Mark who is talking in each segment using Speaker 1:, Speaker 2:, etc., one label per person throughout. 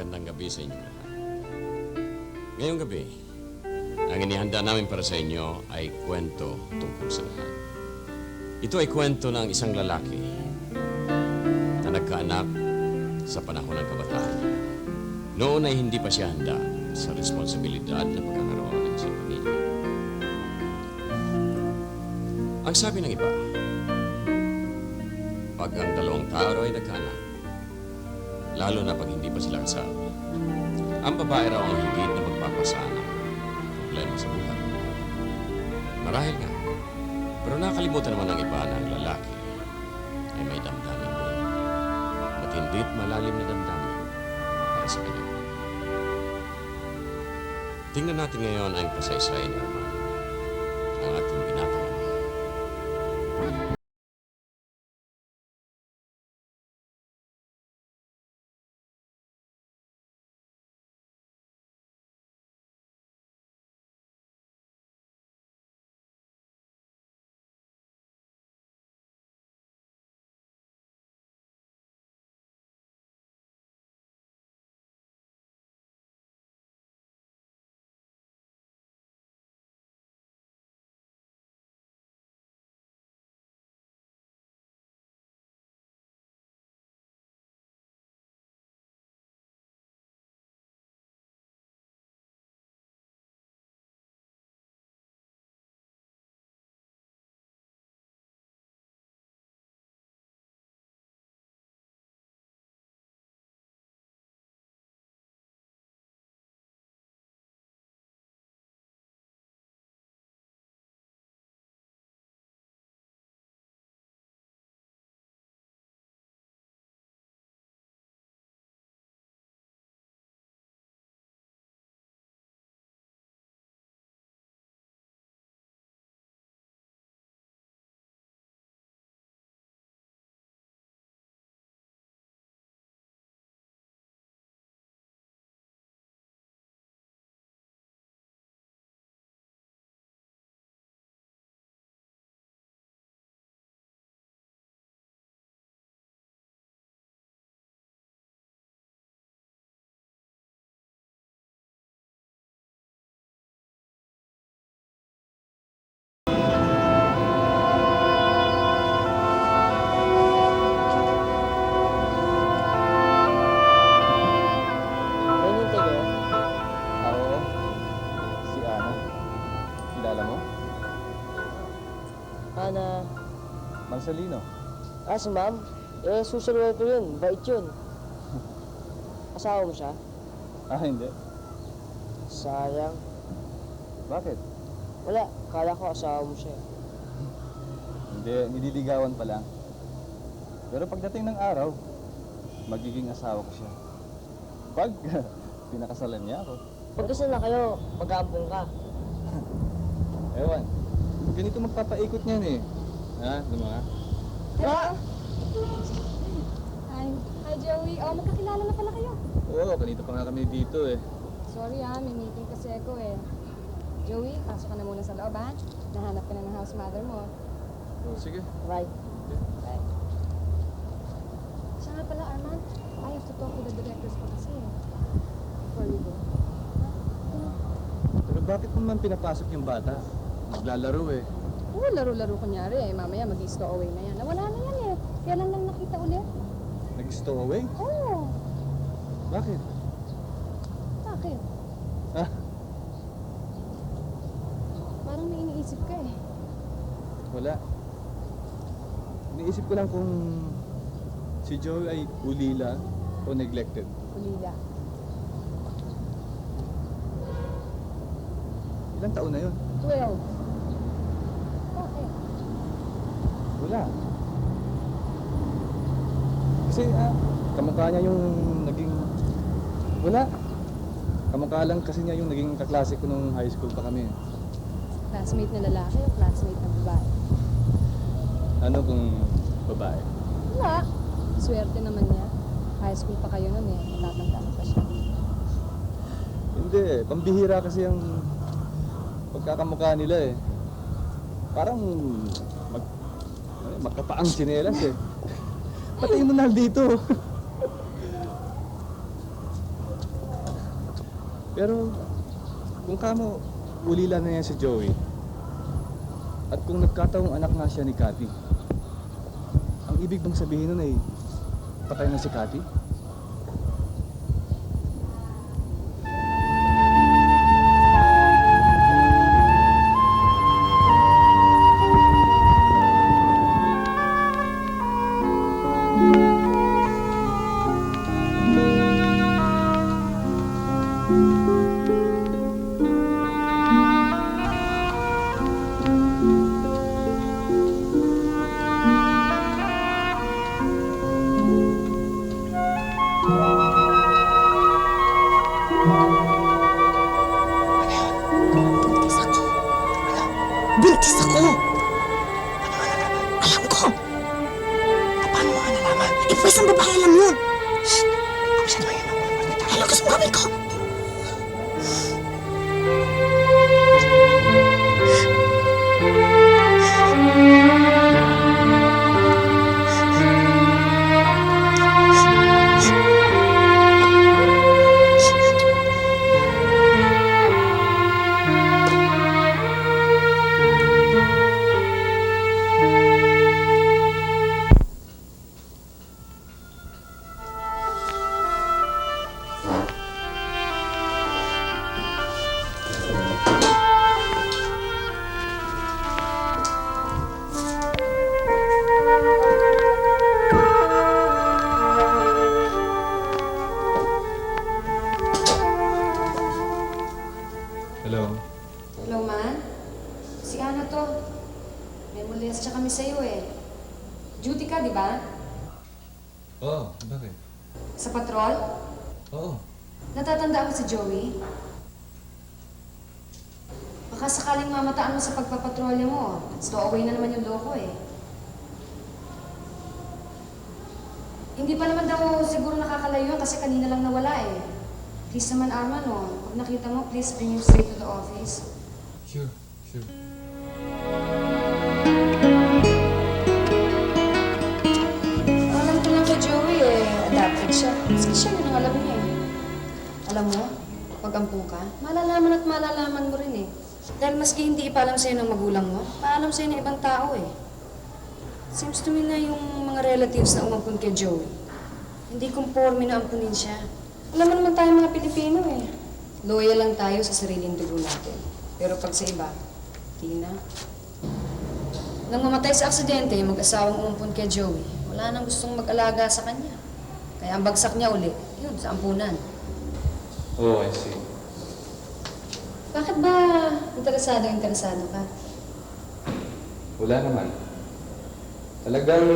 Speaker 1: Magandang gabi sa inyo lahat. Ngayong gabi, ang inihanda namin para sa inyo ay kwento tungkol sa lahat. Ito ay kwento ng isang lalaki na nagkaanak sa panahon ng kabataan niya. Noon ay hindi pa siya handa sa responsibilidad na pagkakaroon ng isang pamilya. Ang sabi ng iba, pag ang dalawang tao ay nagkaanak, lalo na pag hindi pa sila kasal, ang babae raw ang higit na magpapasana ng problema sa buhay. Marahil nga, pero nakalimutan naman ng iba na ang lalaki ay may damdamin din. Matindit malalim na damdamin para sa kanya. Tingnan natin ngayon ang kasaysayan ni Arman, ang ating binatang ama.
Speaker 2: Hinihintay kayo?
Speaker 3: Oo. Si Ana. Kilala mo?
Speaker 2: Ana.
Speaker 3: Marcelino.
Speaker 2: Si ma'am. Social worker yun. Bait yun. Asawa mo siya?
Speaker 3: Hindi.
Speaker 2: Sayang.
Speaker 3: Bakit?
Speaker 2: Wala. Kala ko asawa mo siya.
Speaker 3: Hindi, nililigawan pa lang. Pero pagdating ng araw, magiging asawa ko siya. Pag pinakasalan niya ako.
Speaker 2: Pag gusto na kayo, mag-aampong ka.
Speaker 3: Ewan, ganito magpapaikot niyan eh. Ha? Ano mga?
Speaker 2: Hello?
Speaker 4: Hi Joey. Oh, magkakilala na pala kayo.
Speaker 3: Oo, kanito pa nga kami dito eh.
Speaker 4: Sorry may meeting kasi ako eh. Joey, pasok ka na muna sa loob ha. Nahanap ka na ng house mother mo.
Speaker 3: Oh, sige.
Speaker 2: Right.
Speaker 4: Siya nga pala, Arman. I have to talk to the directors pa kasi before we go.
Speaker 3: Pero bakit mo naman pinapasok yung bata? Naglalaro eh.
Speaker 4: Oo, laro-laro kunyari eh. Mamaya mag-stowaway na yan. Nawala na yan eh. Kailan lang nakita ulit?
Speaker 3: Nag-stowaway?
Speaker 4: Oo.
Speaker 3: Bakit?
Speaker 4: Bakit?
Speaker 3: Ha?
Speaker 4: Parang may iniisip ka eh.
Speaker 3: Wala. Iniisip ko lang kung si Joey ay ulila o neglected.
Speaker 4: Ulila.
Speaker 3: Ilang taon na yun?
Speaker 4: 12. Okay.
Speaker 3: Wala. Kasi kamukha niya yung naging... Wala. Kamukha lang kasi niya yung naging kaklase ko nung high school pa kami.
Speaker 4: Classmate na lalaki o classmate na babae?
Speaker 3: Ano kung babae?
Speaker 4: Wala. Swerte naman niya. High school pa kayo nun eh. Matatanda pa siya.
Speaker 3: Hindi, pambihira kasi ang pagkakamukha nila eh. Parang magkapaang tsinelas eh. Pati mo na dito. Pero kung kamo ulila na yan si Joey, at kung nagkataong anak nga siya ni Cathy, ang ibig bang sabihin nun ay patay na si Cathy?
Speaker 5: Buntis ako! Alam ko! Paano mo nalaman? Eh, pwes ang babae alam yun! Shhh! Kung siya naman yun, ano gusto mo gawin ko?
Speaker 3: Hello?
Speaker 4: Hello, man? Si Ana to. May molestya kami sa'yo eh. Duty ka, di ba?
Speaker 3: Oo, bakit?
Speaker 4: Sa patrol?
Speaker 3: Oo.
Speaker 4: Natatandaan mo si Joey? Baka sakaling mamataan mo sa pagpapatrolya mo. Stowaway na naman yung loko eh. Hindi pa naman daw siguro nakakalayo yun kasi kanina lang nawala eh. Please naman, Arman, oh. Pag nakita mo, please bring him straight to the office.
Speaker 3: Sure.
Speaker 4: Alam ko lang kay Joey eh. Adapted siya. Kasi siya yun ang alam niya eh. Alam mo, pag ampung ka, malalaman at malalaman mo rin eh. Dahil maski hindi ipaalam sa'yo ng magulang mo, paalam sa'yo ng ibang tao eh. Seems to me na yung mga relatives na umampun kay Joey, hindi conforme na ampunin siya. Alam mo naman tayo mga Pilipino eh. Loyal lang tayo sa sariling dugo natin. Pero pag sa iba, di na. Nang mamatay sa aksidente, yung mag-asawang umampun kay Joey, wala nang gustong mag-alaga sa kanya. Kaya ang bagsak niya uli, yun, sa ampunan.
Speaker 3: Oh, I see.
Speaker 4: Bakit ba interesado ka?
Speaker 3: Wala naman. Talagang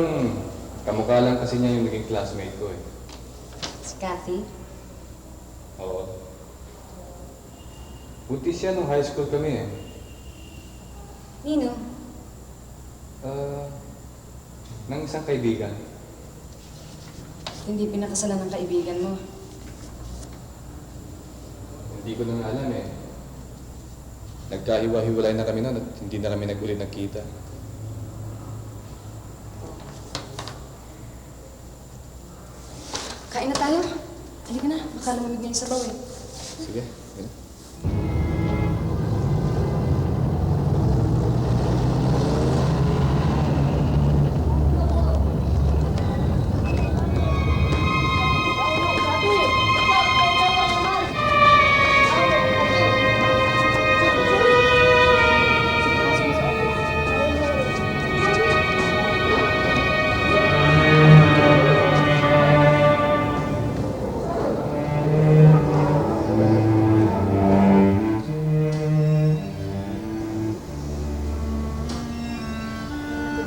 Speaker 3: kamukha lang kasi niya yung naging classmate ko eh.
Speaker 4: Si Cathy?
Speaker 3: Oo. Buntis siya nung high school kami eh.
Speaker 4: Nino?
Speaker 3: Ng isang kaibigan.
Speaker 4: Hindi pinakasalan ng kaibigan mo.
Speaker 3: Hindi ko na alam eh. Nagkahiwa-hiwalay na kami noon at hindi na kami nag-ulit nagkita.
Speaker 4: Kain na tayo. Halika na, baka lumamig na yung sabaw eh.
Speaker 3: Sige.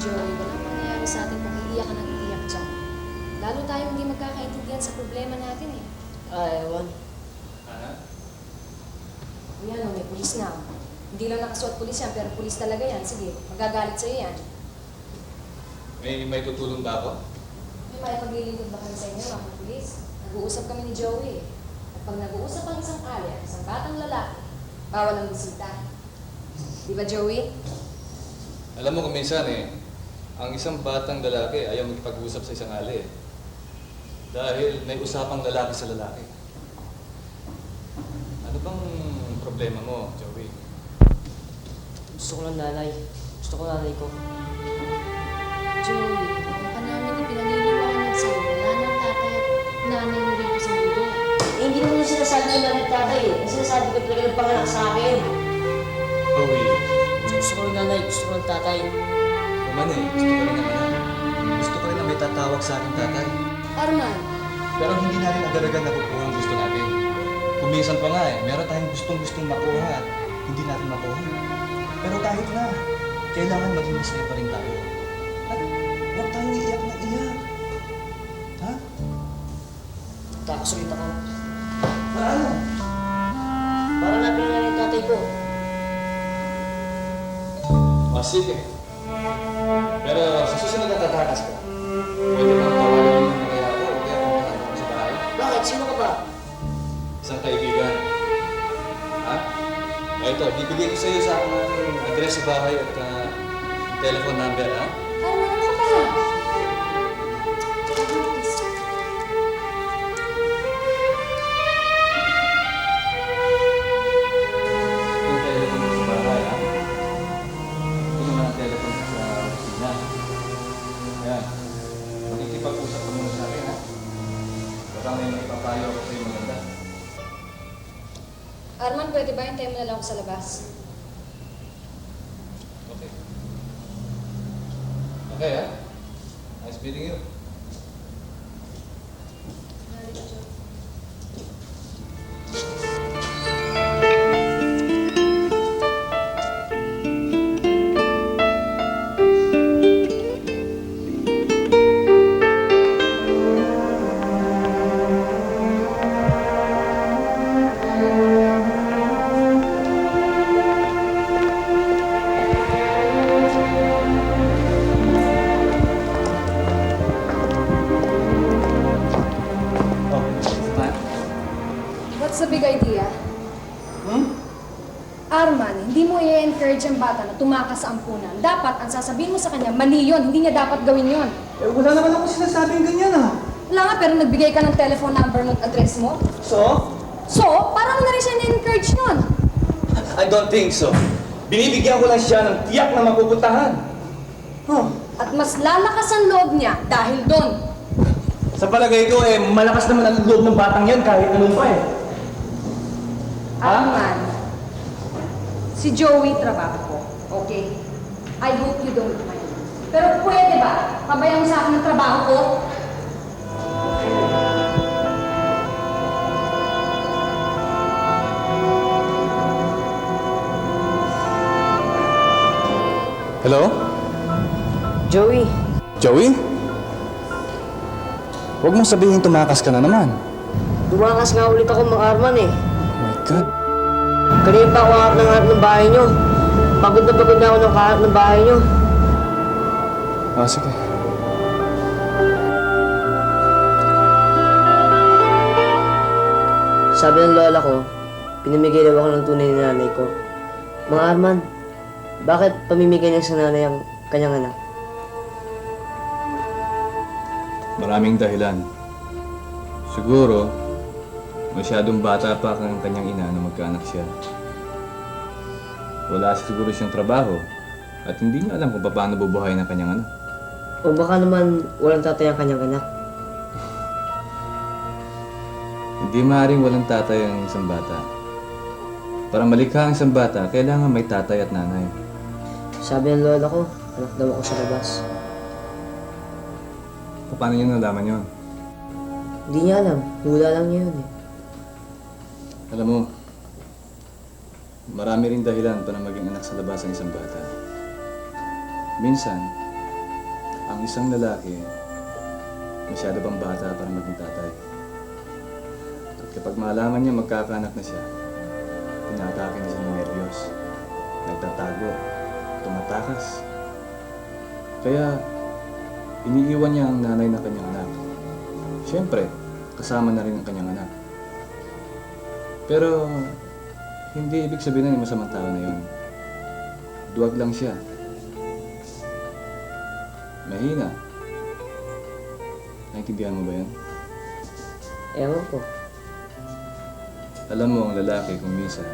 Speaker 4: Joey, walang mangyayari sa atin kung iiyak ka ng iiyak dyan. Lalo tayo hindi magkakaintindihan sa problema natin eh.
Speaker 2: Ewan.
Speaker 4: Yan, may pulis na. Hindi lang nakasuot pulis yan, pero pulis talaga yan. Sige, magagalit sa'yo yan.
Speaker 3: May tutulong ba ako?
Speaker 4: May maipaglilingkod ba kami sa inyo, mga pulis? Nag-uusap kami ni Joey eh. At pag nag-uusap ang isang alya, isang batang lalaki, bawal ang bisita. Di ba, Joey?
Speaker 3: Alam mo kung minsan eh, ang isang batang lalaki ayaw magpag-usap sa isang ali eh. Dahil may usapang lalaki sa lalaki. Ano bang problema mo, Joey?
Speaker 2: Gusto ko ng nanay. Gusto ko nanay ko.
Speaker 4: Joey, ang pa namin ipinaniniwanag sa'yo, wala nang tatay at nanay mo rito sa mundo.
Speaker 2: Eh, hindi naman yung sinasabi ko nanay at tatay eh. Ang sinasabi ko talaga ng panganak sa akin.
Speaker 3: Joey,
Speaker 2: Gusto ko ng nanay, gusto ko ng tatay.
Speaker 3: naman eh, gusto ko rin ng anak. Gusto ko rin na may tatawag sa akin tatay.
Speaker 4: Arman,
Speaker 3: Pero hindi natin agad-agad nakukuha ang gusto natin. Kumisan pa nga eh, meron tayong gustong-gustong makuha at hindi natin makuha. Pero kahit na, kailangan maging masaya pa rin tayo. At huwag tayong iiyak na iyak. Ha?
Speaker 2: Takasulit ako.
Speaker 3: Paano?
Speaker 2: Para natin ng nanay at tatay ko.
Speaker 3: O sige. Pero sa susunod na tatakas ko, pwede bang tawagan mo na kaya ako o kaya puntahan mo sa bahay?
Speaker 2: Bakit? Sino ka ba?
Speaker 3: Isang kaibigan. Ha? Ito, bibigay ko sa iyo sa aking address sa bahay at telephone number, ha?
Speaker 4: Arman, ano ka ba?
Speaker 3: Yung telephone ko sa bahay, ha? Ito naman ang telephone ko sa opisina. Ayan. Magkikipag-usap ka muna sa akin, ha? Baka may maipapayo ako sa iyo maganda.
Speaker 4: Arman, pwede ba hintayin mo na lang ako sa labas?
Speaker 3: Okay. Okay, ha? Nice meeting you.
Speaker 4: What's the big idea? Arman, hindi mo i-encourage ang bata na tumakas sa ampunan. Dapat, ang sasabihin mo sa kanya, mali yun. Hindi niya dapat gawin yun.
Speaker 3: Eh, wala naman ako sinasabing ganyan, ha?
Speaker 4: Wala nga, pero nagbigay ka ng telephone number mo at address mo.
Speaker 3: So?
Speaker 4: So, parang na rin siya ni-encourage nun.
Speaker 3: I don't think so. Binibigyan ko lang siya ng tiyak na mapupuntahan. Huh.
Speaker 4: At mas lalakas ang loob niya dahil doon.
Speaker 3: Sa palagay ko, eh, malakas naman ang loob ng batang yan kahit anong pa, eh.
Speaker 4: Arman, si Joey trabaho ko, okay? I hope you don't mind. Pero pwede ba? Pabayaan mo sa akin ng trabaho ko?
Speaker 3: Hello?
Speaker 2: Joey,
Speaker 3: Joey? Huwag mong sabihin tumakas ka na naman.
Speaker 2: dumakas nga ulit ako mga Arman eh.
Speaker 3: Oh my God.
Speaker 2: Kanina pa ako harap ng bahay nyo. Pagod na ako ng kaharap ng bahay nyo.
Speaker 3: Ah, sige.
Speaker 2: Sabi ng lola ko, pinamigay daw ako ng tunay na nanay ko. Mga Arman, bakit pamimigay niya sa nanay ang kanyang anak?
Speaker 3: Maraming dahilan. Siguro, masyadong bata pa ang kanyang ina na magkaanak siya. Wala siguro siyang trabaho at hindi niya alam kung paano bubuhayin ang kanyang anak.
Speaker 2: O baka naman walang tatay ang kanyang anak.
Speaker 3: Hindi maaaring walang tatay ang isang bata. Para malikha ang isang bata, kailangan may tatay at nanay.
Speaker 2: Sabi ng lola ko, anak daw ako sa labas.
Speaker 3: Paano niya nalaman yun?
Speaker 2: Hindi niya alam, hula lang niya yun eh.
Speaker 3: Alam mo, marami ring dahilan para maging anak sa labas ang isang bata. Minsan, ang isang lalaki, masyado pang bata para maging tatay. At kapag malaman niya magkakaanak na siya, tinatake na siya ng nervyos, nagtatago, tumatakas. Kaya, iniiwan niya ang nanay ng kanyang anak. Siyempre, kasama na rin ang kanyang anak. Pero, hindi ibig sabihin na masamang tao na yun. Duwag lang siya. Mahina. Naintindihan mo ba yan?
Speaker 2: Ewan ko.
Speaker 3: Alam mo, ang lalaki kung minsan,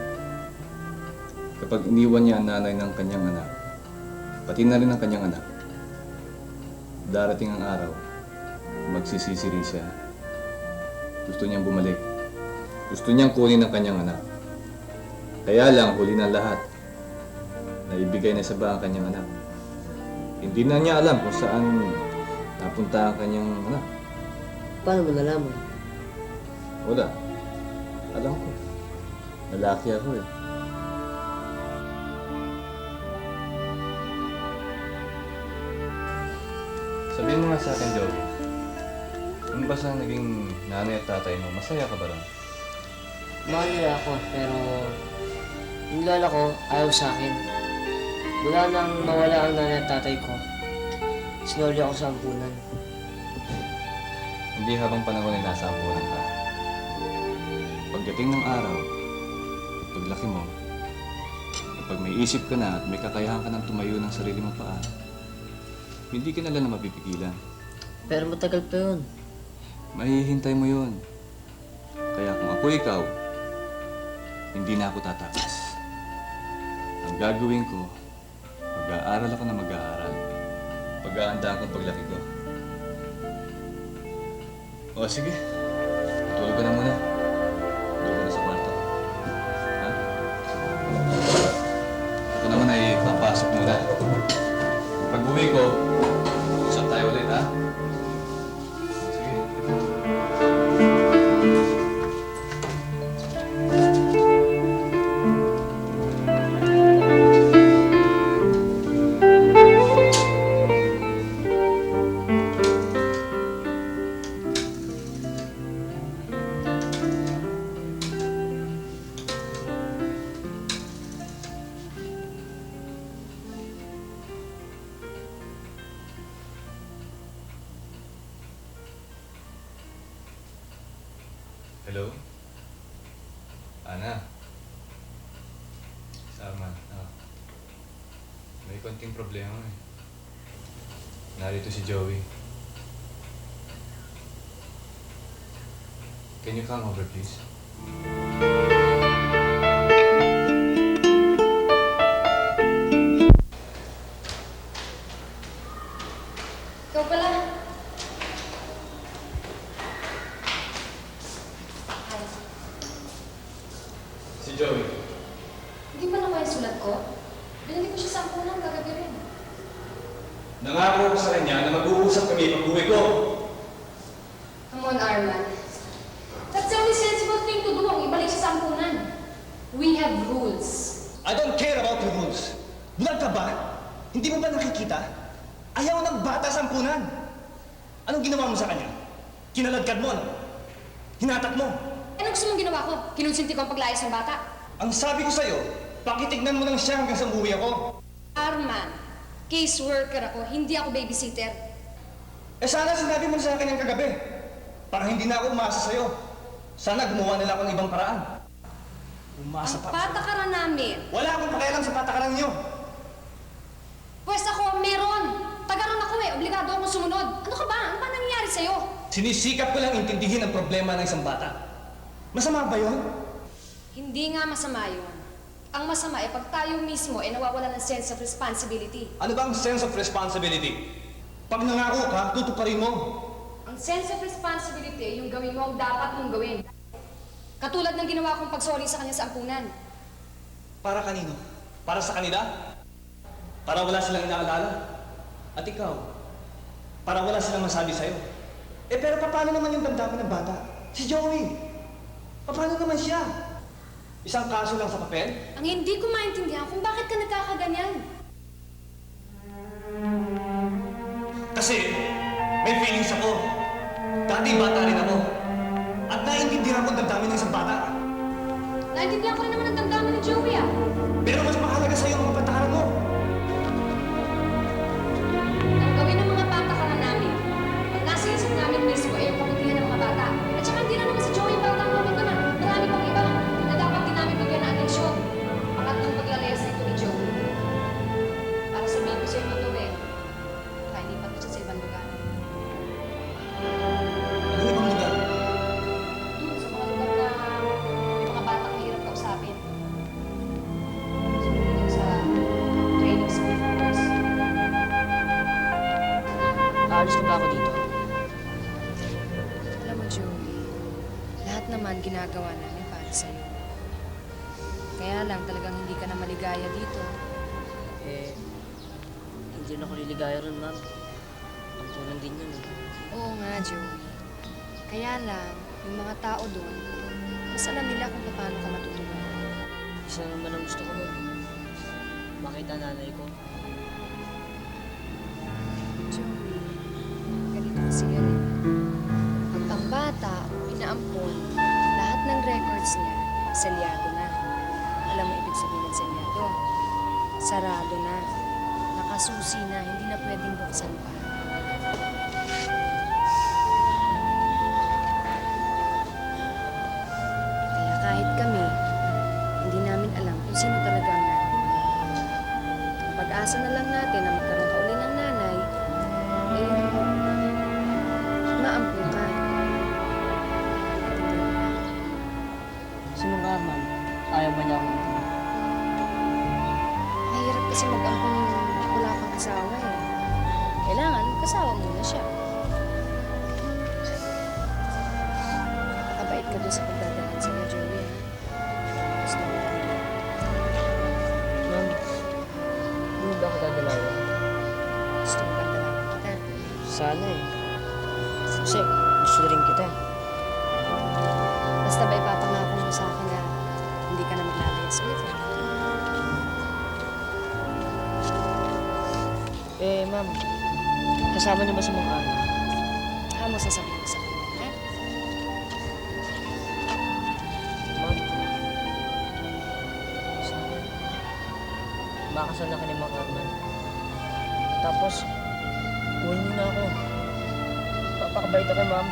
Speaker 3: kapag iniwan niya ang nanay ng kanyang anak, pati na rin ang kanyang anak, darating ang araw, magsisisi rin siya. Gusto niyang bumalik. Gusto niyang kunin ang kanyang anak. Kaya lang, huli ng lahat, naibigay na sa ba ang kanyang anak. Hindi na niya alam kung saan napunta ang kanyang anak.
Speaker 2: Paano mo nalaman?
Speaker 3: Wala. Alam ko. Lalaki ako eh. Sabihin mo nga sa akin, Joey. Ano ba sa naging nanay at tatay mo? Masaya ka ba lang?
Speaker 2: Mahal nila ako, pero yung lola ko ayaw sa akin. Mula nang mawala ang nanay at tatay ko, sinuli ako sa ampunan.
Speaker 3: Hindi habang panahon ay nasa ampunan ka. Pagdating ng araw, paglaki mo, kapag may isip ka na at may kakayahan ka ng tumayo ng sarili mong paa, hindi ka na lang mapipigilan.
Speaker 2: Pero matagal pa yun.
Speaker 3: Mahihintay mo yun. Kaya kung ako ikaw, hindi na ako tatakas. Ang gagawin ko, mag-aaral ako na mag-aaral. Pag-aandaan kong paglaki ko. O sige, tulog ka na muna. Tulog ka na sa kwarto. Ha? Ako naman ay papasok muna. Pag-uwi ko, usap tayo ulit, ha? Sige. Hello? Ana? Sama. May konting problema eh. Narito si Joey. Can you come over, please?
Speaker 4: Ikaw pala. Hi.
Speaker 3: Si Joey.
Speaker 4: Hindi pa naman yung sulat ko? Binili ko siya sa ampunan, kagabi rin.
Speaker 3: Nangako ko sa kanya na mag-uusap kami pag-uwi ko.
Speaker 4: Come on, Arman. That's the only sensible thing to do, ang ibalik siya sa ampunan. We have rules.
Speaker 6: I don't care about the rules. Bulag ka ba? Hindi mo ba nakikita? Ayaw ng bata sa ampunan. Anong ginawa mo sa kanya? Kinaladkad mo, no? Hinatak mo.
Speaker 4: Anong gusto mong ginawa ko? Kinonsinti ko ang paglayas ng bata.
Speaker 6: Ang sabi ko sa'yo, pakitignan mo lang siya hanggang sa umuwi ako.
Speaker 4: Arman, caseworker ako, hindi ako babysitter.
Speaker 6: Eh sana sinabi mo sa akin yung kagabi. Para hindi na ako umasa sa'yo. Sana gumawa nila ako ng ibang paraan. Umasa
Speaker 4: Ang
Speaker 6: pa ako sa'yo.
Speaker 4: patakaran namin.
Speaker 6: Wala akong pakialam sa patakaran niyo.
Speaker 4: Pwes ako, meron. Tagaran ako eh, obligado akong sumunod. Ano ka ba? Ano ba nangyayari sa'yo?
Speaker 6: Sinisikap ko lang intindihin ang problema ng isang bata. Masama ba yun?
Speaker 4: Hindi nga masama yun. Ang masama ay pag tayo mismo ay nawawala ng sense of responsibility.
Speaker 6: Ano ba ang sense of responsibility? Pag nangako ka, tutuparin mo.
Speaker 4: Ang sense of responsibility ay yung gawin mo ang dapat mong gawin. Katulad ng ginawa kong pagsori sa kanya sa ampunan.
Speaker 6: Para kanino? Para sa kanila? Para wala silang inaalala? At ikaw? Para wala silang masabi sa'yo? Eh pero paano naman yung damdamin ng bata? Si Joey! Paano naman siya? Isang kaso lang sa papel?
Speaker 4: Ang hindi ko maintindihan kung bakit ka nagkakaganyan.
Speaker 6: Kasi may feelings ako. Dati bata rin ako. At naiintindihan ko ang damdamin ng isang bata.
Speaker 4: Naintindihan ko rin naman ang damdamin ni Joey ah.
Speaker 6: Pero mas mahalaga sa'yo ang mga patakaran mo.
Speaker 4: Ang gawin ng mga patakaran namin, ang nasa isip namin mismo ay ang kabutihan ng mga bata. At saka hindi na naman si Joey bata ang namin ko na. Marami pang iba na dapat din namin bigyan ng atensyon. Pangatlong paglalayas nito ni Joey. Para sabihin ko sa'yo totoo eh. Kaya lipat na siya sa ibang lugar.
Speaker 6: Ano ibang lugar?
Speaker 4: Doon sa mga lugar na may mga naman ginagawa namin para sa'yo. Kaya lang talagang hindi ka na maligaya dito.
Speaker 2: Eh, hindi na ako liligaya ron, ma'am. Ang punan din yun.
Speaker 4: Oo nga, Joey. Kaya lang, yung mga tao doon, mas alam nila kung paano ka matutulungan.
Speaker 2: Isa naman ang gusto ko nun. Makita nanay ko.
Speaker 4: Joey, ganito kasi yan. Pag ang bata, pinaampon, lahat ng records niya, selyado na. Alam mo ibig sabihin ng selyado? Sarado na. Nakasusi na, hindi na pwedeng buksan pa. Kaya kahit kami, hindi namin alam kung sino talaga ang nanay mo. Ang pag-asa na lang natin na magkaroon ka uli ng nanay, eh, maampun ka. Naintindihan mo na.
Speaker 2: Sino nga, ma'am? Ayaw ba niya akong
Speaker 4: Mahirap kasi mag-ampun yung wala kang asawa eh. Kailangan, kasawa muna siya. Nakabait ka doon sa pagdadaan sa niya, Joey. Gusto mo lang.
Speaker 2: Ma'am, hindi ba ako dadalawan?
Speaker 4: Gusto mo bang dalawin kita?
Speaker 2: Sana eh. Kasi gusto rin kita.
Speaker 4: Basta ba ipapangako mo sa akin na hindi ka na maglalayas ulit?
Speaker 2: Eh, ma'am, kasama niyo ba si Mang Ana?
Speaker 4: Mo sasabihin ko sa kanya, ha?
Speaker 2: Ma'am, sana makasal na ka ni Mang Arman. Tapos, buhay niyo na ako. Papakabait ako, ma'am.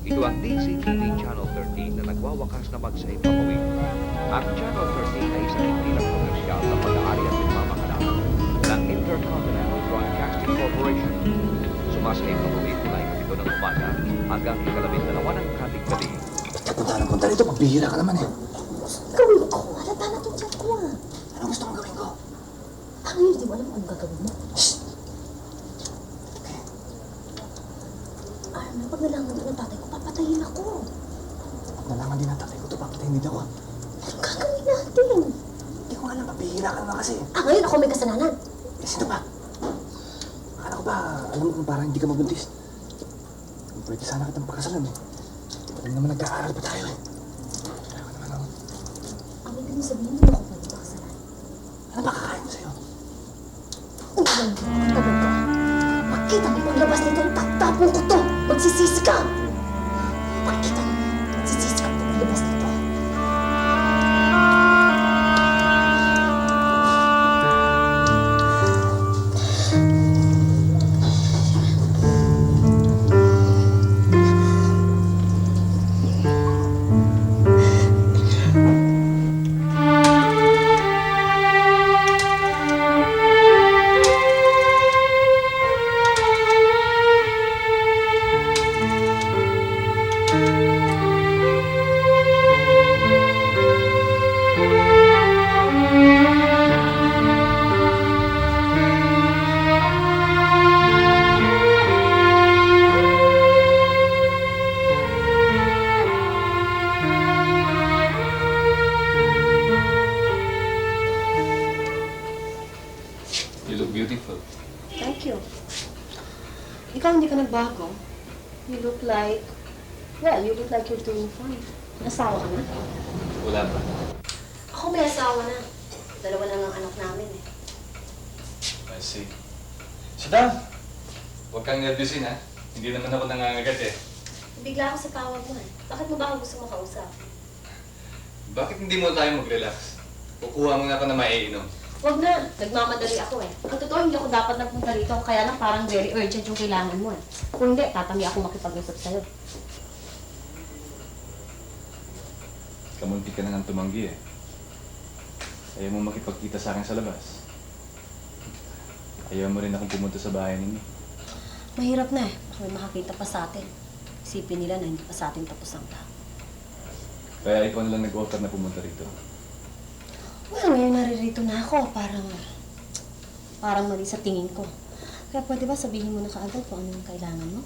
Speaker 7: Ito ang DZTV Channel 13 na nagwawakas na magsaipamawid. Ang Channel 13 ay isang hindi lang komersyal na pag-aari at pagmamahalaman ng Intercontinental Broadcasting Corporation. Sumasaipamawid mula ikapito ng umaga hanggang ikalabindalawa ng katig-gabi.
Speaker 5: Punta ng punta rito, pagbihira ka naman eh.
Speaker 8: Gawin ko. Halata na itong chat ko ah.
Speaker 5: Anong gusto mong gawin ko?
Speaker 8: Tangin, hindi mo alam kung gagawin mo.
Speaker 5: Shh!
Speaker 8: Arman, pag nalaman din ng tatay ko, papatayin ako.
Speaker 5: Pag nalaman din ang tatay ko ito, papatayin din ako.
Speaker 8: Anong gagawin natin?
Speaker 5: Hindi ko alam, pagbihira ka naman kasi.
Speaker 8: Ngayon ako may kasalanan.
Speaker 5: Eh, sino ba? Akala ko ba, alam mo kung parang hindi ka mabuntis. Kung pwede sana kitang pakasalan eh. Di ba naman nag-aaral pa tayo eh. Kaya ko naman ako.
Speaker 8: Ang ibig mo sabihin, hindi mo ako pwede pakasalan.
Speaker 5: Ano ba kakain mo sa'yo?
Speaker 8: Ang ilan mo, ang tagal ka. Makita mo paglabas nito, tatapon ko to. Magsisisi ka. Makita mo, magsisisi ka paglabas nito.
Speaker 3: You look beautiful.
Speaker 8: Thank you. Ikaw hindi ka nagbago. You look like Well, you look like you're doing fine. Nasawa ka na?
Speaker 3: Wala pa.
Speaker 8: Ako may asawa na. Dalawa lang ang anak namin eh.
Speaker 3: I see. Sada! Huwag kang nervyusin ha. Hindi naman ako nangangagat eh.
Speaker 8: Bigla ako sa tawag mo eh. Bakit mo ba ako gusto makausap?
Speaker 3: Bakit hindi mo tayo mag-relax? Kukuha mo na ako na maiinom.
Speaker 8: Huwag na. Nagmamadali ako eh. Ang totoo, hindi ako dapat nagpunta rito. Kaya lang parang very urgent yung kailangan mo eh. Kung hindi, tatami ako makipag-usap sa'yo.
Speaker 3: Kamunti ka na ng tumanggi eh. Ayaw mo makipagkita sa akin sa labas. Ayaw mo rin akong pumunta sa bahay ninyo.
Speaker 8: Mahirap na eh. Baka may makakita pa sa atin. Isipin nila na hindi pa sa atin tapos ang lahat.
Speaker 3: Kaya ikaw na lang nag-offer na pumunta rito.
Speaker 8: Well, ngayon naririto na ako. Parang mali sa tingin ko. Kaya pwede ba sabihin mo na kaagad kung ano yung kailangan mo?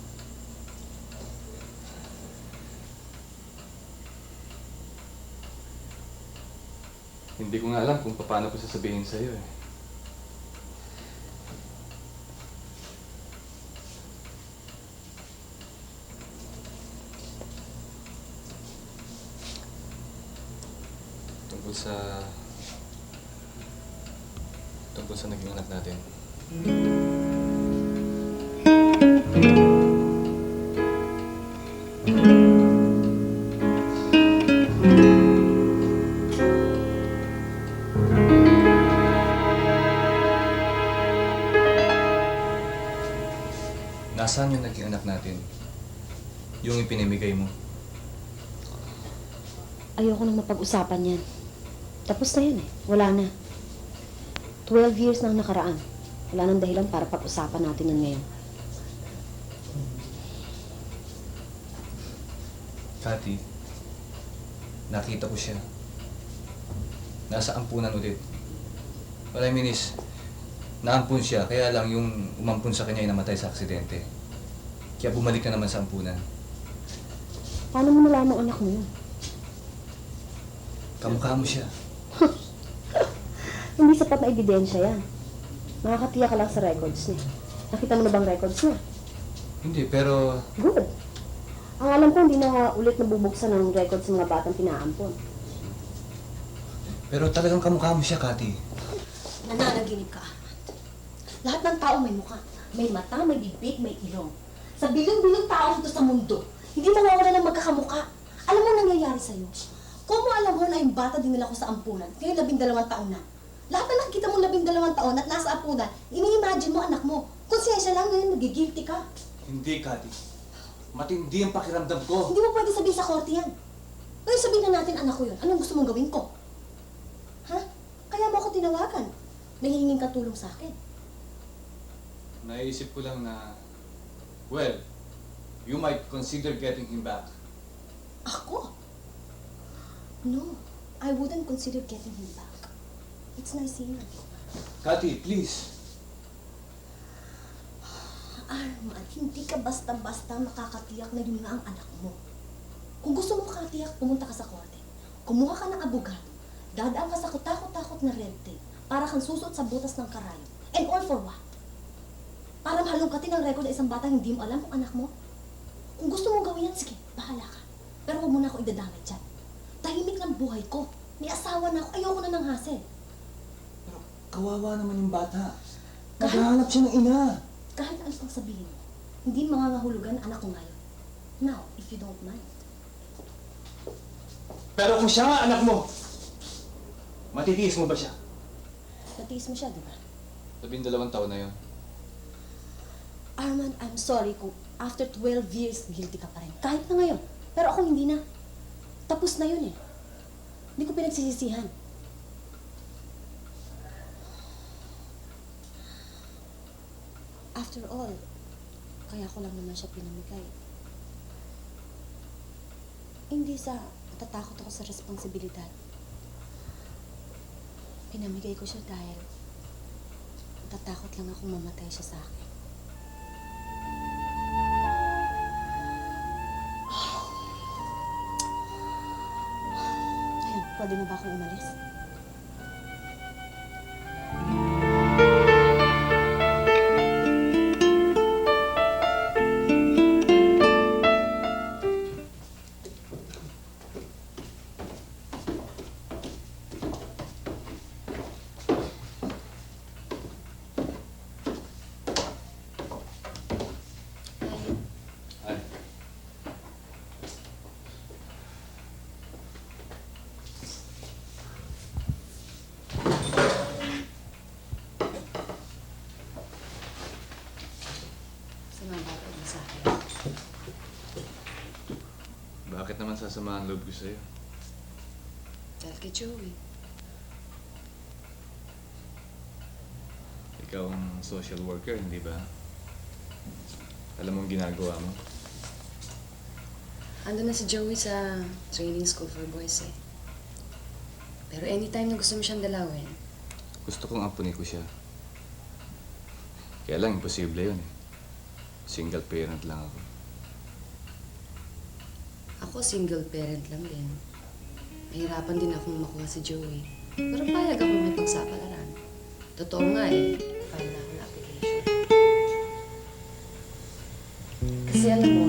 Speaker 3: Hindi ko nga alam kung paano ko sasabihin sa'yo eh. Tungkol sa naging anak natin. Nasaan yung naging anak natin? Yung ipinamigay mo.
Speaker 8: Ayoko nang mapag-usapan yan. Tapos na yan eh. Wala na. 12 years nang nakaraan. Wala nang dahilan para pag-usapan natin yan ngayon.
Speaker 3: Cathy, nakita ko siya. Nasa ampunan ulit. What I mean is, naampun siya, kaya lang yung umampun sa kanya ay namatay sa aksidente. Kaya bumalik na naman sa ampunan.
Speaker 8: Paano mo nalaman anak mo yun?
Speaker 3: Kamukha mo siya.
Speaker 8: Hindi sapat na ebidensya yan. Makakatiya ka lang sa records niya. Nakita mo na bang records niya?
Speaker 3: Hindi, pero
Speaker 8: Good. Ang alam ko, hindi na ulit nabubuksan ng records ng mga batang pinaampon.
Speaker 3: talagang kamukha mo siya, Cathy.
Speaker 8: Nananaginip ka, Armand. Lahat ng tao may mukha. May mata, may bibig, may ilong. Sa bilong-bilong tao dito sa mundo, hindi mawawala ng magkakamukha. Alam mo nangyayari sa'yo? Kung mo alam mo na yung bata dinala ko sa ampunan, ngayon 12 taon na. Lahat na nakikita mo 12 taon at nasa ampunan, ini-imagine mo anak mo. Konsensya lang ngayon, nagigilty ka.
Speaker 3: Hindi, Cathy. Matindi ang pakiramdam ko.
Speaker 8: Hindi mo pwede sabihin sa korte yan. Ngayon sabihin na natin anak ko yun. Anong gusto mong gawin ko? Ha? Kaya mo ako tinawagan. Nahihinging ka tulong sa akin.
Speaker 3: Naisip ko lang na, well, you might consider getting him back.
Speaker 8: Ako? No, I wouldn't consider getting him back. It's nice here.
Speaker 3: Cathy, please.
Speaker 8: Arman, hindi ka basta-basta makakatiyak na yun nga ang anak mo. Kung gusto mo makatiyak, pumunta ka sa korte. Kumuha ka ng abogado. Dadaan ka sa kutakot-takot na red tape para kang susot sa butas ng karayo. And all for what? Para mahalungkatin ang record ng isang bata hindi mo alam kung anak mo? Kung gusto mong gawin yan, sige, bahala ka. Pero huwag mo na ako idadamay dyan. Tahimik ng buhay ko. May asawa na ako. Ayoko na ng hassle.
Speaker 5: Pero kawawa naman yung bata.
Speaker 8: Kahit-
Speaker 5: Naghahanap siya ng ina.
Speaker 8: Kahit ano pang sabihin mo, hindi mangangahulugan anak ko ngayon. Now, if you don't mind.
Speaker 5: Pero kung siya nga anak mo, matitiis mo ba siya?
Speaker 8: Natiis mo siya, di ba?
Speaker 3: 12 taon na yun.
Speaker 8: Armand, I'm sorry kung after 12 years, guilty ka pa rin. Kahit na ngayon. Pero ako hindi na. Tapos na yun eh. Hindi ko pinagsisisihan. After all, kaya ko lang naman siya pinamigay. Hindi sa natatakot ako sa responsibilidad. Pinamigay ko siya dahil natatakot lang akong mamatay siya sa akin. Ayun, pwede na ba akong umalis?
Speaker 3: sasamahan loob ko sa'yo.
Speaker 4: Dahil kay Joey.
Speaker 3: Ikaw ang social worker, hindi ba? Alam mo ang ginagawa mo?
Speaker 4: Ando na si Joey sa training school for boys eh. Pero anytime na gusto mo siyang dalawin,
Speaker 3: Gusto kong ampunin ko siya. Kaya lang, imposible yun eh. Single parent lang ako.
Speaker 4: ako single parent lang din. Mahirapan din akong makuha si Joey. Pero payag akong may pagsapalaran. Totoo nga eh, file na ako ng application. Kasi alam mo,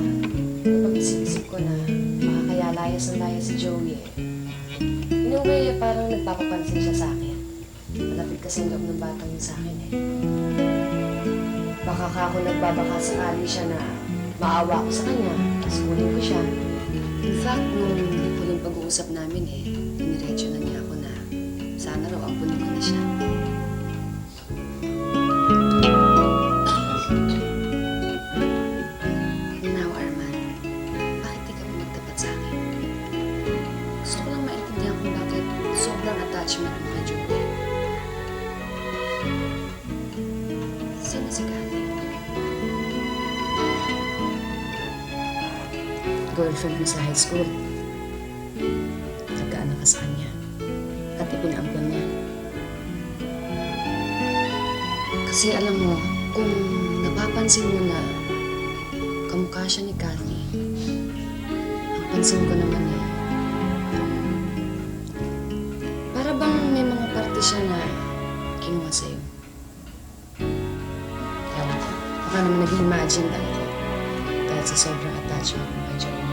Speaker 4: kapag isip ko na makakayalayas ang laya si Joey eh, in a way, parang nagpapapansin siya sa akin. Malapit kasi ang loob ng batang yun sa akin eh. Baka ako nagbabaka sakali siya na maawa ko sa kanya, tapos kunin ko siya. In fact, nung huling pag-uusap namin eh, iniretso na niya ako na sana raw ampunin ko na siya. Now, Arman, bakit di ka mo magtapat sa akin? Gusto ko lang maintindihan kung bakit sobrang attachment mo kay Joey. Sino si Kati? Girlfriend mo sa high school. Nagkaanak ka sa kanya. At ipinaampon niya. Kasi alam mo, kung napapansin mo na kamukha siya ni Kathy, ang pansin ko naman eh, para bang may mga parte siya na kinuha sa'yo. Ewan ko, baka naman nag-imagine lang ako dahil sa sobrang attachment mo kay Joey.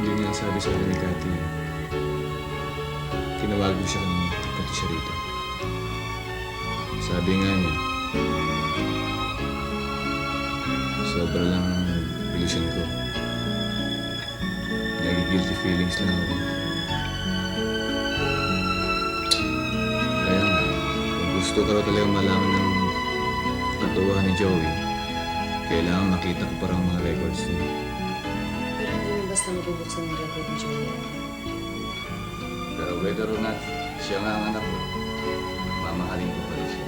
Speaker 3: Hindi niya sabi sa akin ni Cathy. Tinawag ko siya nung punta siya rito. Sabi nga niya, sobra lang ang ilusyon ko. Nag-guilty feelings lang ako. Kaya nga, kung gusto ko raw talaga malaman ng katuwahan ni Joey, kailangan makita ko parang mga records niya.
Speaker 4: Pero hindi mo basta mabubuksan yung record ni Joey.
Speaker 3: Pero whether or not, siya nga ang anak ko, mamahalin ko pa rin siya.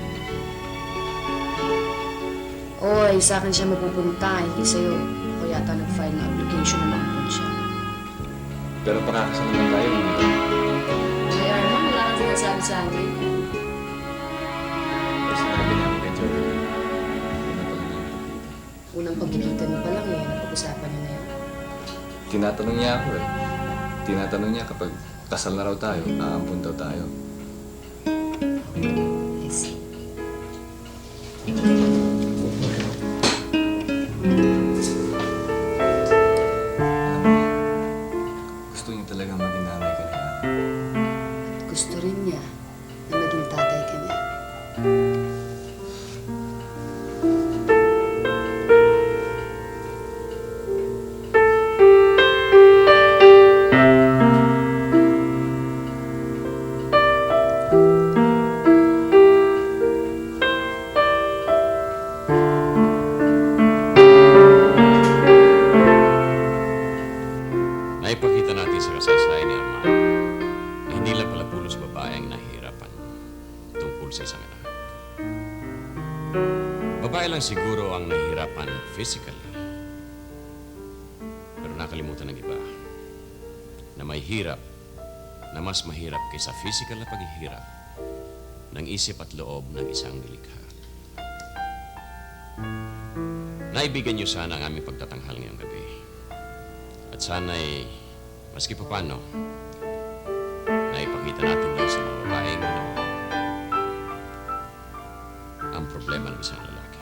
Speaker 4: Oy, sa akin siya mapupunta, hindi sa'yo. Ako yata nag-file na application na maampun siya.
Speaker 3: Pero pakakasal naman tayo, hindi ba?
Speaker 4: Ay, Arman, wala kang sinasabi sa akin.
Speaker 3: Pero sinabi niya ako kay Joey. Hindi na pala namin pakita.
Speaker 4: Unang pagkikita niyo pa lang eh, napag-usapan niyo na yan.
Speaker 3: Tinatanong niya ako eh. Tinatanong niya kapag kasal na raw tayo, aampun daw tayo.
Speaker 4: I see.
Speaker 3: Gusto niya talagang maging nanay ka nila.
Speaker 4: Gusto rin niya na maging tatay ka niya.
Speaker 1: Naipakita natin sa kasaysayan ni Arman na hindi lang pala pulos babae ang nahihirapan tungkol sa isang anak. Babae lang siguro ang nahihirapan physically. Pero nakalimutan ng iba na may hirap na mas mahirap kaysa physical na paghihirap ng isip at loob ng isang nilikha. Naibigan niyo sana ang aming pagtatanghal ngayong gabi. At sana'y, maski pa paano, naipakita natin daw sa mga babaeng ang problema ng isang lalaki.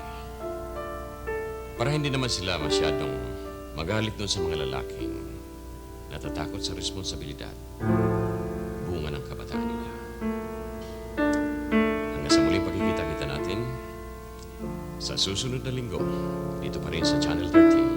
Speaker 1: Para hindi naman sila masyadong magalit doon sa mga lalaking natatakot sa responsibilidad, bunga ng kabataan nila. Hanggang sa muling pagkikita-kita natin sa susunod na linggo, dito pa rin sa Channel 13.